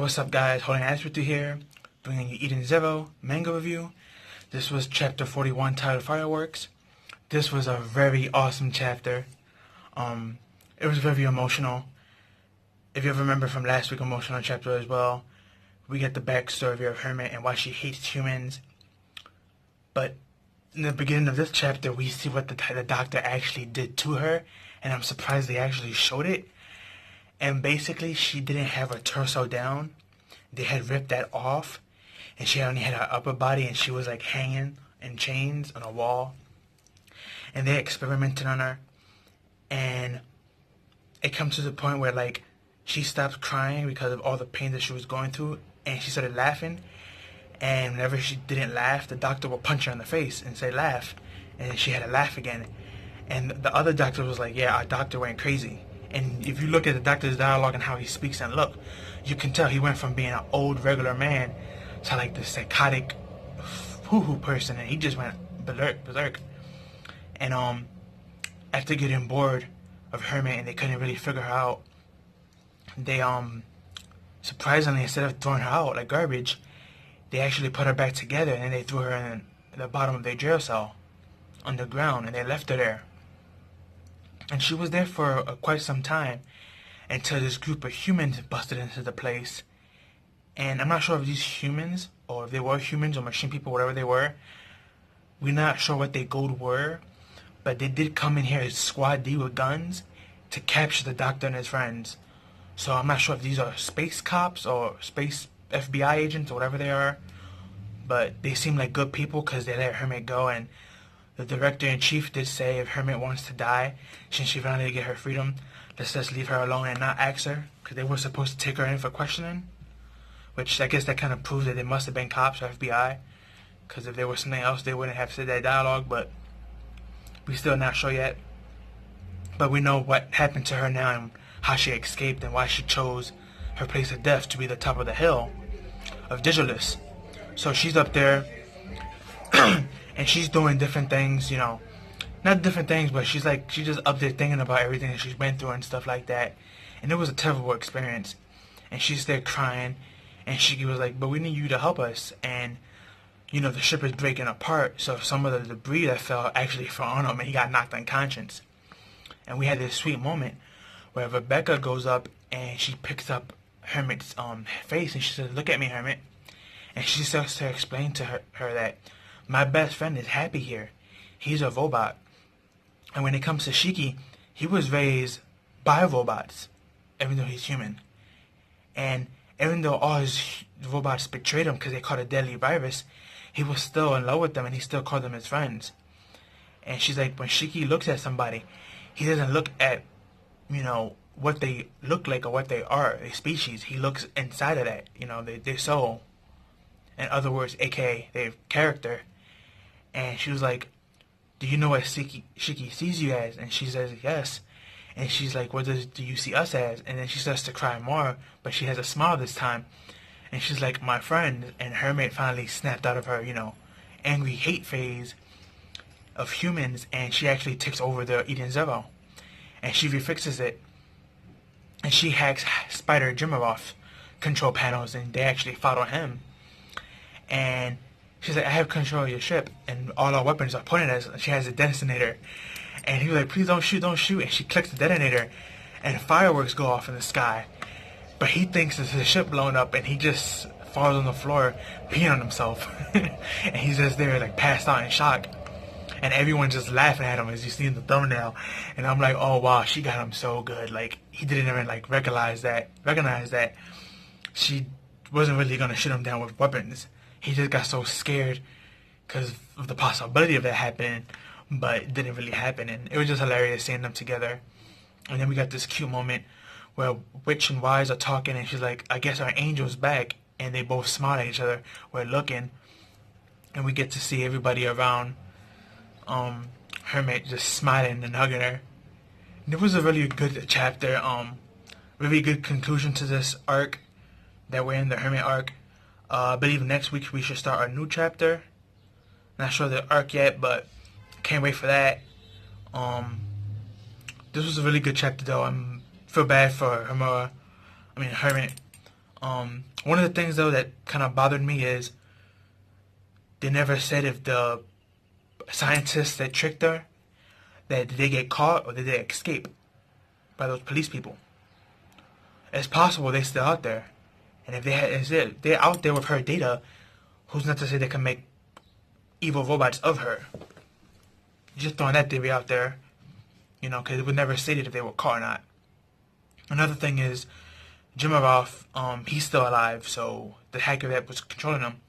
what's up guys, Holding Hands with you here, bringing you Eden Zero manga review. This was chapter 41 titled Fireworks. This was a very awesome chapter. It was very emotional. If you ever remember from last week's emotional chapter as well, we get the backstory of Hermit and why she hates humans. But in the beginning of this chapter, we see what the doctor actually did to her, and I'm surprised they actually showed it. And basically, she didn't have her torso down. They had ripped that off, and she only had her upper body, and she was like hanging in chains on a wall. And they experimented on her, and it comes to the point where like she stopped crying because of all the pain that she was going through, and she started laughing. And whenever she didn't laugh, the doctor would punch her in the face and say laugh, and she had to laugh again. And the other doctor was like, yeah, our doctor went crazy. And if you look at the doctor's dialogue and how he speaks and look, you can tell he went from being an old regular man to like this psychotic hoo-hoo person, and he just went berserk. And after getting bored of Hermit and they couldn't really figure her out, they surprisingly, instead of throwing her out like garbage, they actually put her back together, and then they threw her in the bottom of their jail cell underground, and they left her there. And she was there for quite some time until this group of humans busted into the place. And I'm not sure if these humans, or if they were humans or machine people, whatever they were, we're not sure what their goals were, but they did come in here as Squad D with guns to capture the doctor and his friends. So I'm not sure if these are space cops or space FBI agents or whatever they are, but they seem like good people because they let Hermit go. And the director-in-chief did say if Hermit wants to die, since she finally get her freedom, let's just leave her alone and not ask her, because they were supposed to take her in for questioning, which I guess that kind of proves that they must have been cops or FBI, because if there was something else, they wouldn't have said that dialogue, but we're still not sure yet. But we know what happened to her now and how she escaped and why she chose her place of death to be the top of the hill of Digitalist. So she's up there, and she's doing different things, you know, not different things, but she's just up there thinking about everything that she's been through and stuff like that. And it was a terrible experience. And she's there crying, and she was like, but we need you to help us. And, you know, the ship is breaking apart, so some of the debris that fell actually fell on him, and he got knocked unconscious. And we had this sweet moment where Rebecca goes up, and she picks up Hermit's face, and she says, look at me, Hermit. And she starts to explain to her that my best friend is happy here. He's a robot. And when it comes to Shiki, he was raised by robots, even though he's human. And even though all his robots betrayed him because they caught a deadly virus, he was still in love with them, and he still called them his friends. And she's like, when Shiki looks at somebody, he doesn't look at, you know, what they look like or what they are, a species. He looks inside of that, you know, their soul. In other words, aka their character. And she was like, do you know what Shiki sees you as? And she says, yes. And she's like, what do you see us as? And then she starts to cry more, but she has a smile this time. And she's like, my friend. And Hermit finally snapped out of her, you know, angry hate phase of humans, and she actually takes over the Eden Zero. And she refixes it. And she hacks Spider Jimaroff control panels, and they actually follow him. And she's like, I have control of your ship, and all our weapons are pointed at us. She has a detonator. And he was like, please don't shoot, don't shoot. And she clicks the detonator, and fireworks go off in the sky. But he thinks it's his ship blown up, and he just falls on the floor, peeing on himself. And he's just there, like, passed out in shock. And everyone's just laughing at him, as you see in the thumbnail. And I'm like, oh, wow, she got him so good. Like, he didn't even, like, recognize that she wasn't really going to shoot him down with weapons. He just got so scared because of the possibility of that happening, but it didn't really happen. And it was just hilarious seeing them together. And then we got this cute moment where Witch and Wise are talking, and she's like, I guess our angel's back. And they both smile at each other. We're looking, and we get to see everybody around Hermit just smiling and hugging her. And it was a really good chapter, really good conclusion to this arc that we're in, the Hermit arc. I believe next week we should start a new chapter. Not sure the arc yet, but can't wait for that. This was a really good chapter though. I feel bad for Hermit. One of the things though that kind of bothered me is they never said if the scientists that tricked her, that did they get caught or did they escape by those police people. It's possible they're still out there, and if they're out there with her data, who's not to say they can make evil robots of her? Just throwing that theory out there, because it was never stated if they were caught or not. Another thing is, Jimarov, he's still alive, so the hacker that was controlling him,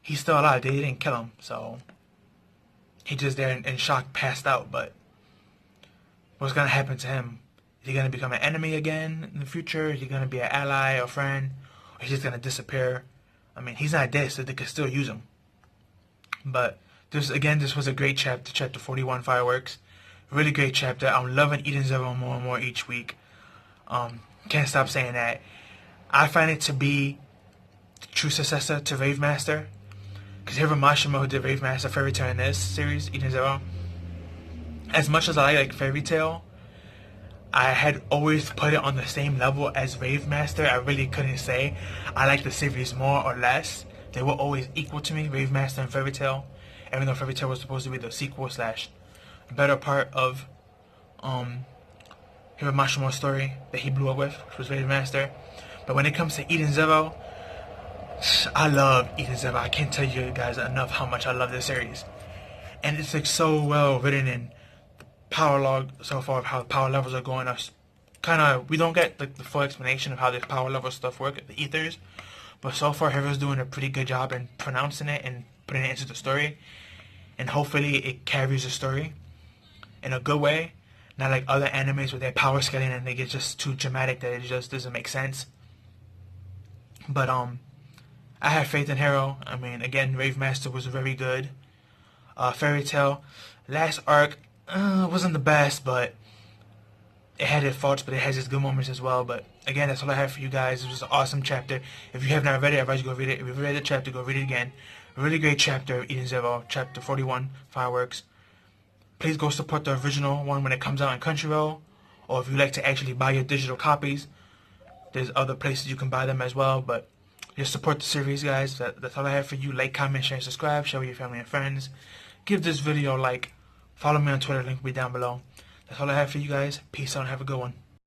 he's still alive. They didn't kill him, so he just there in shock, passed out. But what's gonna happen to him? Is he gonna become an enemy again in the future? Is he gonna be an ally or friend? Or he's just gonna disappear? I mean, he's not dead, so they could still use him. But this was a great chapter, chapter 41, Fireworks. Really great chapter. I'm loving Eden Zero more and more each week. Can't stop saying that. I find it to be the true successor to Rave Master. Because Hiromashima, who did Rave Master Fairy Tail in this series, Eden Zero, as much as I like Fairy Tail, I had always put it on the same level as Rave Master. I really couldn't say I like the series more or less. They were always equal to me, Rave Master and Fairy Tail. Even though Fairy Tail was supposed to be the sequel / better part of Hiromashima's story that he blew up with, which was Rave Master. But when it comes to Eden Zero, I love Eden Zero. I can't tell you guys enough how much I love this series. And it's like so well written in the power log so far of how the power levels are going. We don't get the full explanation of how this power level stuff works, the ethers. But so far, Hero's doing a pretty good job in pronouncing it and putting it into the story. And hopefully it carries the story in a good way. Not like other animes where they're power scaling and they get just too dramatic that it just doesn't make sense. But I have faith in Hero. I mean, again, Rave Master was very good. Fairy Tail, last arc wasn't the best, but it had its faults, but it has its good moments as well. But again, that's all I have for you guys. It was an awesome chapter. If you have not read it, I advise you go read it. If you've read the chapter, go read it again. A really great chapter of Eden Zero, chapter 41, Fireworks. Please go support the original one when it comes out on Crunchyroll. Or if you like to actually buy your digital copies, there's other places you can buy them as well. But just support the series, guys. That's all I have for you. Like, comment, share, and subscribe. Share with your family and friends. Give this video a like. Follow me on Twitter. Link will be down below. That's all I have for you guys. Peace out and have a good one.